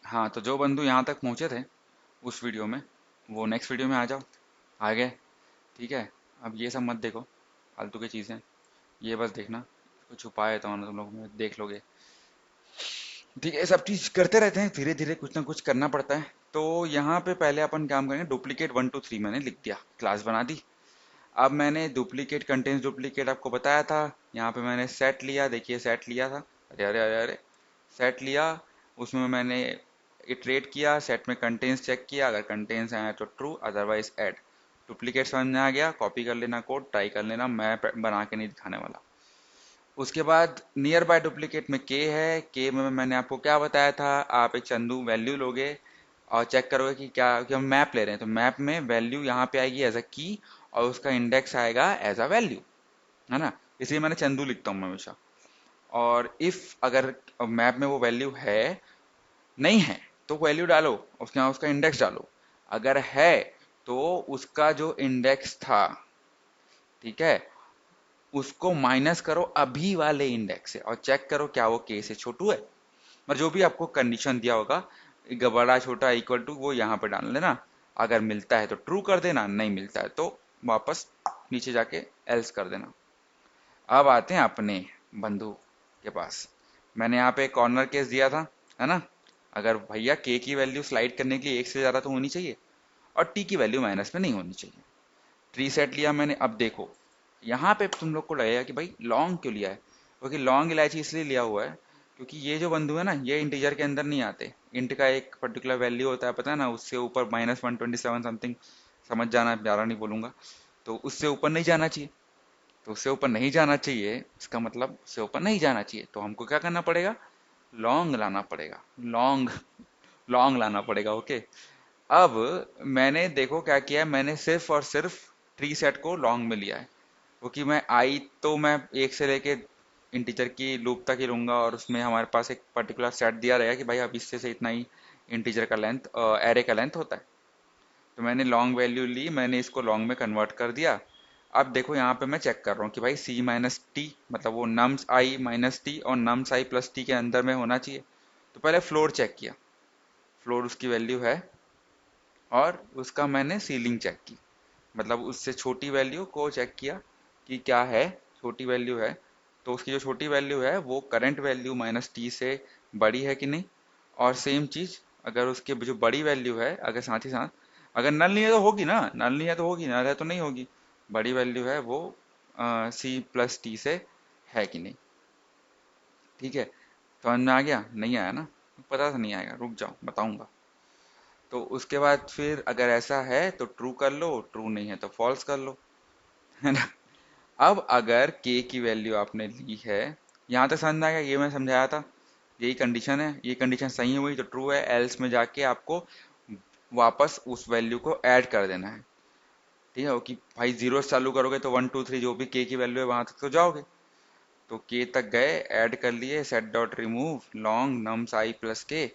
हाँ, तो जो बंधु यहाँ तक पहुँचे थे उस वीडियो में, वो नेक्स्ट वीडियो में आ जाओ। आ गए? ठीक है। अब ये सब मत देखो, फालतू की चीज़ें। ये बस देखना, कुछ छुपा है तो तुम लोग में देख लोगे। ठीक है, ये सब चीज़ करते रहते हैं, धीरे धीरे कुछ ना कुछ करना पड़ता है। तो यहाँ पे पहले अपन काम करेंगे, डुप्लीकेट 1 2 3 मैंने लिख दिया, क्लास बना दी। अब मैंने डुप्लीकेट कंटेंट्स डुप्लीकेट आपको बताया था। यहाँ पे मैंने सेट लिया, देखिए सेट लिया था। अरे अरे अरे अरे, सेट लिया। उसमें मैंने इटरेट किया, सेट में कंटेंट्स चेक किया, अगर कंटेंट्स आए तो ट्रू, अदरवाइज ऐड। डुप्लीकेट समझ में आ गया, कॉपी कर लेना कोड, ट्राई कर लेना, मैं बना के नहीं दिखाने वाला। उसके बाद नियर बाय डुप्लीकेट में के है, के में मैंने आपको क्या बताया था, आप एक चंदू वैल्यू लोगे और चेक करोगे कि क्या, कि हम मैप ले रहे हैं तो मैप में वैल्यू यहाँ पे आएगी एज अ की, और उसका इंडेक्स आएगा एज अ वैल्यू, है ना। इसलिए मैंने चंदू लिखता हूँ मैं हमेशा। और इफ अगर मैप में वो वैल्यू है, नहीं है, तो वैल्यू डालो, उसका इंडेक्स डालो। अगर है तो उसका जो इंडेक्स था, ठीक है, उसको माइनस करो अभी वाले इंडेक्स से और चेक करो क्या वो के से छोटू है। मतलब जो भी आपको कंडीशन दिया होगा, बड़ा छोटा इक्वल टू, वो यहाँ पे डाल लेना। अगर मिलता है तो ट्रू कर देना, नहीं मिलता है तो वापस नीचे जाके एल्स कर देना। अब आते हैं अपने बंधु के पास। मैंने यहाँ पे कॉर्नर केस दिया था, है ना। अगर भैया के की वैल्यू स्लाइड करने के लिए एक से ज़्यादा तो होनी चाहिए, और टी की वैल्यू माइनस में नहीं होनी चाहिए। ट्री सेट लिया मैंने। अब देखो, यहाँ पे तुम लोग को लगेगा कि भाई लॉन्ग क्यों लिया है, क्योंकि लॉन्ग इलायची इसलिए लिया हुआ है क्योंकि ये जो बंधु है ना, ये इंटीजर के अंदर नहीं आते। इंट का एक पर्टिकुलर वैल्यू होता है, पता है ना, उससे ऊपर -127 समथिंग, समझ जाना, ज़्यादा नहीं बोलूंगा। तो उससे ऊपर नहीं जाना चाहिए। तो उससे ऊपर नहीं जाना चाहिए, इसका मतलब उससे ऊपर नहीं जाना चाहिए, तो हमको क्या करना पड़ेगा, लॉन्ग लाना पड़ेगा। लॉन्ग, लॉन्ग लाना पड़ेगा, ओके। अब मैंने देखो क्या किया है, मैंने सिर्फ और सिर्फ ट्री सेट को लॉन्ग में लिया है, क्योंकि मैं आई तो मैं एक से लेके इंटीजर की लूप तक ही लूंगा, और उसमें हमारे पास एक पर्टिकुलर सेट दिया रहेगा कि भाई अब इससे से इतना ही इंटीजर का लेंथ, एरे का लेंथ होता है। तो मैंने लॉन्ग वैल्यू ली, मैंने इसको लॉन्ग में कन्वर्ट कर दिया। अब देखो यहाँ पे मैं चेक कर रहा हूँ कि भाई सी माइनस टी, मतलब वो नम्स आई माइनस टी और नम्स आई प्लस टी के अंदर में होना चाहिए। तो पहले फ्लोर चेक किया, फ्लोर उसकी वैल्यू है, और उसका मैंने सीलिंग चेक की, मतलब उससे छोटी वैल्यू को चेक किया कि क्या है, छोटी वैल्यू है तो उसकी जो छोटी वैल्यू है वो करंट वैल्यू माइनस टी से बड़ी है कि नहीं। और सेम चीज, अगर उसकी जो बड़ी वैल्यू है, अगर साथ ही साथ, अगर नल नहीं है तो होगी ना, नल नहीं है तो होगी, नल है तो नहीं होगी। बड़ी वैल्यू है वो सी प्लस टी से है कि नहीं। ठीक है, समझ में आ गया? नहीं आया ना? पता तो नहीं आएगा, रुक जाओ बताऊंगा। तो उसके बाद फिर अगर ऐसा है तो ट्रू कर लो, ट्रू नहीं है तो फॉल्स कर लो, है ना। अब अगर k की वैल्यू आपने ली है, यहाँ तक समझ में आएगा, ये मैं समझाया था, यही कंडीशन है, ये कंडीशन सही हुई तो ट्रू है, एल्स में जाके आपको वापस उस वैल्यू को ऐड कर देना है। ठीक है, कि भाई जीरो से चालू करोगे तो 1 2 3 जो भी k की वैल्यू है वहां तक तो जाओगे। तो k तक गए, ऐड कर लिए, set dot remove long nums I plus K,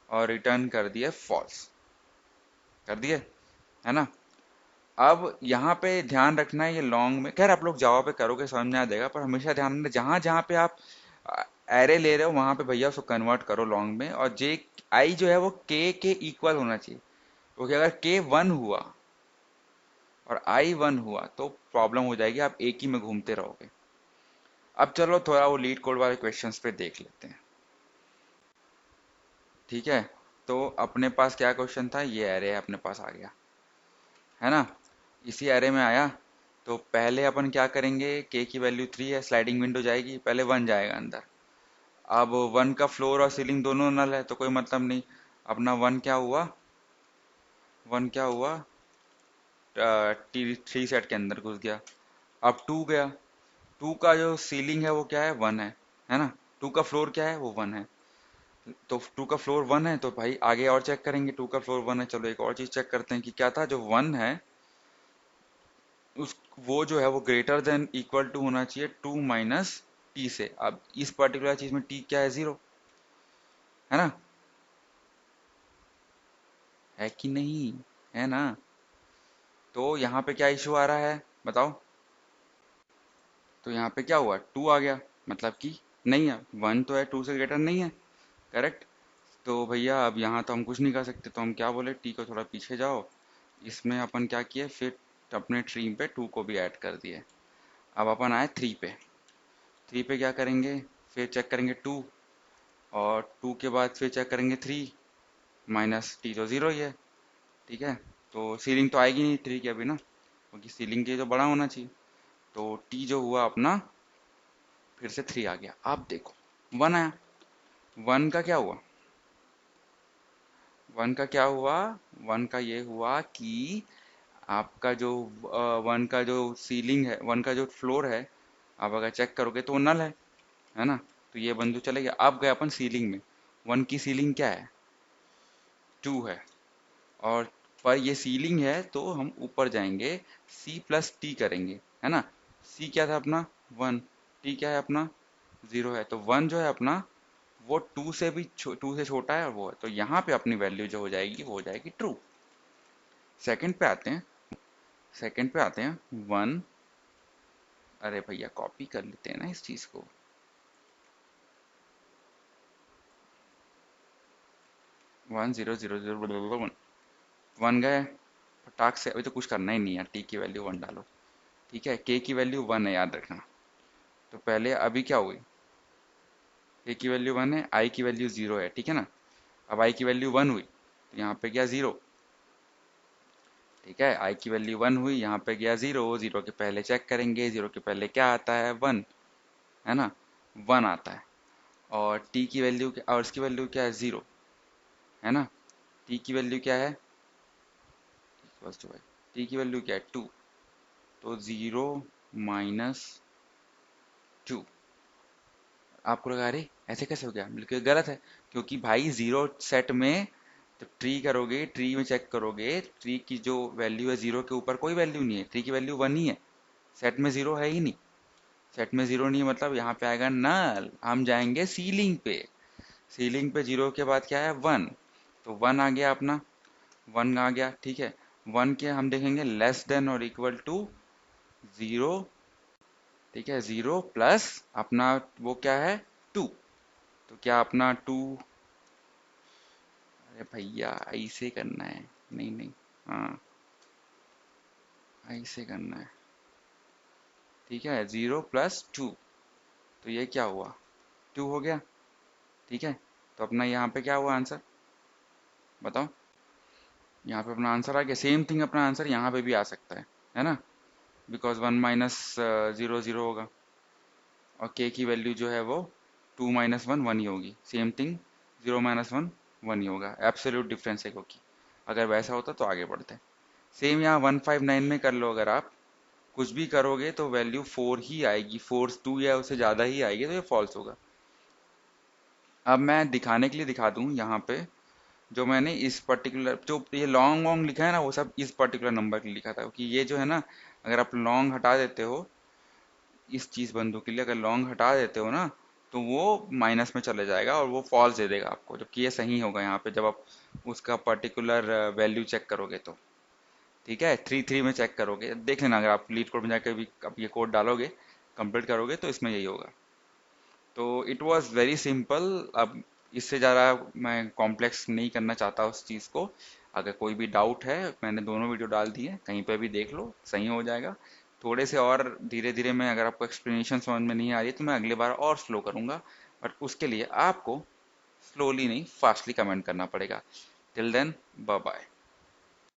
और रिटर्न कर दिए फॉल्स, कर दिए, है ना। अब यहाँ पे ध्यान रखना है, ये लॉन्ग में, खैर आप लोग जावा पे करोगे समझ में आ जाएगा, पर हमेशा ध्यान रखना जहाँ जहाँ पे आप एरे ले रहे हो वहां पे भैया उसको कन्वर्ट करो लॉन्ग में, और जे आई जो है वो के इक्वल होना चाहिए, क्योंकि अगर के 1 हुआ और आई 1 हुआ तो प्रॉब्लम हो जाएगी, आप एक ही में घूमते रहोगे। अब चलो थोड़ा वो लीड कोड वाले क्वेश्चंस पे देख लेते हैं। ठीक है, तो अपने पास क्या क्वेश्चन था, ये एरे अपने पास आ गया, है ना। इसी एरे में आया, तो पहले अपन क्या करेंगे, के की वैल्यू 3 है, स्लाइडिंग विंडो जाएगी, पहले 1 जाएगा अंदर। अब 1 का फ्लोर और सीलिंग दोनों नल है तो कोई मतलब नहीं, अपना 1 क्या हुआ, 1 क्या हुआ, टी थ्री सेट के अंदर घुस गया। अब 2 गया, 2 का जो सीलिंग है वो क्या है, 1 है ना। 2 का फ्लोर क्या है, वो 1 है। तो 2 का फ्लोर 1 है तो भाई आगे और चेक करेंगे, 2 का फ्लोर 1 है, चलो एक और चीज चेक करते हैं कि क्या था, जो 1 है उस, वो जो है वो ग्रेटर देन इक्वल टू होना चाहिए 2 माइनस टी से। अब इस पर्टिकुलर चीज में टी क्या है, 0, है ना, है कि नहीं, है ना। तो यहाँ पे क्या इशू आ रहा है बताओ, तो यहाँ पे क्या हुआ, 2 आ गया, मतलब कि नहीं है, 1 तो है, 2 से ग्रेटर नहीं है, करेक्ट। तो भैया अब यहाँ तो हम कुछ नहीं कर सकते, तो हम क्या बोले, टी को थोड़ा पीछे जाओ, इसमें अपन क्या किए, फिर अपने ट्री पे टू को भी ऐड कर दिए। अब अपन आए थ्री पे। थ्री पे क्या करेंगे, फिर चेक करेंगे टू, और टू के बाद फिर चेक करेंगे थ्री, माइनस टी तो ज़ीरो ही है। ठीक है, तो सीलिंग तो आएगी नहीं थ्री की अभी ना, क्योंकि सीलिंग के तो बड़ा होना चाहिए। तो टी जो हुआ अपना, फिर से थ्री आ गया। आप देखो वन आया। वन का क्या हुआ, वन का क्या हुआ, वन का ये हुआ कि आपका जो वन का जो सीलिंग है, वन का जो फ्लोर है, आप अगर चेक करोगे तो वो नल है ना। तो ये बिंदु चले गया। अब गए अपन सीलिंग में। वन की सीलिंग क्या है, टू है, और पर ये सीलिंग है तो हम ऊपर जाएंगे, सी प्लस टी करेंगे, है ना। सी क्या था अपना, वन। टी क्या है अपना, जीरो है। तो वन जो है अपना, वो टू से भी टू से छोटा है, और वो है, तो यहाँ पे अपनी वैल्यू जो हो जाएगी वो हो जाएगी ट्रू। सेकंड पे आते हैं, सेकंड पे आते हैं वन। अरे भैया कॉपी कर लेते हैं ना इस चीज को। One zero zero zero one, one गए फटाक से। अभी तो कुछ करना ही नहीं है, टी की वैल्यू वन डालो। ठीक है, के की वैल्यू वन है, याद रखना। तो पहले अभी क्या हुई, के की वैल्यू वन है, आई की वैल्यू जीरो है, ठीक है ना। अब आई की वैल्यू वन हुई तो यहाँ पे गया जीरो। ठीक है, आई की वैल्यू वन हुई, यहाँ पे गया जीरो। जीरो के पहले चेक करेंगे, जीरो के पहले क्या आता है, वन, है ना, वन आता है। और टी की वैल्यू क्या, और इसकी वैल्यू क्या है, जीरो, है ना। टी की वैल्यू क्या है, टी की वैल्यू क्या है, टू। तो जीरो माइनस टू। आपको लगा अरे ऐसे कैसे हो गया, बिल्कुल गलत है। क्योंकि भाई जीरो सेट में, तो ट्री करोगे, ट्री में चेक करोगे, ट्री की जो वैल्यू है जीरो के ऊपर कोई वैल्यू नहीं है, ट्री की वैल्यू वन ही है। सेट में जीरो है ही नहीं। सेट में जीरो नहीं है मतलब यहाँ पे आएगा नल। हम जाएंगे सीलिंग पे। सीलिंग पे जीरो के बाद क्या है, वन। तो वन आ गया अपना, वन आ गया, ठीक है। वन के हम देखेंगे लेस देन और इक्वल टू जीरो। ठीक है, जीरो प्लस अपना वो क्या है, टू। तो क्या अपना टू, अरे भैया ऐसे करना है, नहीं नहीं, हाँ ऐसे करना है। ठीक है, जीरो प्लस टू, तो ये क्या हुआ, टू हो गया। ठीक है, तो अपना यहाँ पे क्या हुआ आंसर, बताओ। यहाँ पे अपना आंसर आ गया। सेम थिंग अपना आंसर यहाँ पे भी आ सकता है ना। Because one minus zero zero होगा, और के की वैल्यू जो है वो टू माइनस वन वन ही होगी। Same thing, zero minus one one ही होगा, एब्सोल्यूट डिफरेंस है क्योंकि। अगर वैसा होता तो आगे बढ़ते। सेम यहाँ 159 में कर लो, अगर आप कुछ भी करोगे तो वैल्यू फोर ही आएगी, फोर टू या उससे ज़्यादा ही आएगी, तो ये फॉल्स होगा। अब मैं दिखाने के लिए दिखा दूँ यहाँ पे, जो मैंने इस पर्टिकुलर जो ये लॉन्ग वॉन्ग लिखा है ना, वो सब इस पर्टिकुलर नंबर के लिए लिखा था, क्योंकि ये जो है ना, अगर आप लॉन्ग हटा देते हो इस चीज़ बंदूक के लिए, अगर लॉन्ग हटा देते हो ना, तो वो माइनस में चले जाएगा और वो फॉल्स दे देगा आपको, जबकि ये सही होगा यहाँ पे जब आप उसका पर्टिकुलर वैल्यू चेक करोगे तो। ठीक है, थ्री थ्री में चेक करोगे, देख लेना, अगर आप लीड कोड में जाकर भी अब ये कोड डालोगे, कंप्लीट करोगे, तो इसमें यही होगा। तो इट वाज वेरी सिंपल। अब इससे ज़्यादा मैं कॉम्प्लेक्स नहीं करना चाहता उस चीज़ को। अगर कोई भी डाउट है, मैंने दोनों वीडियो डाल दी है, कहीं पे भी देख लो, सही हो जाएगा। थोड़े से और धीरे धीरे मैं, अगर आपको एक्सप्लेनेशन समझ में नहीं आ रही है तो मैं अगली बार और स्लो करूँगा, बट उसके लिए आपको स्लोली नहीं फास्टली कमेंट करना पड़ेगा। Till then, bye bye.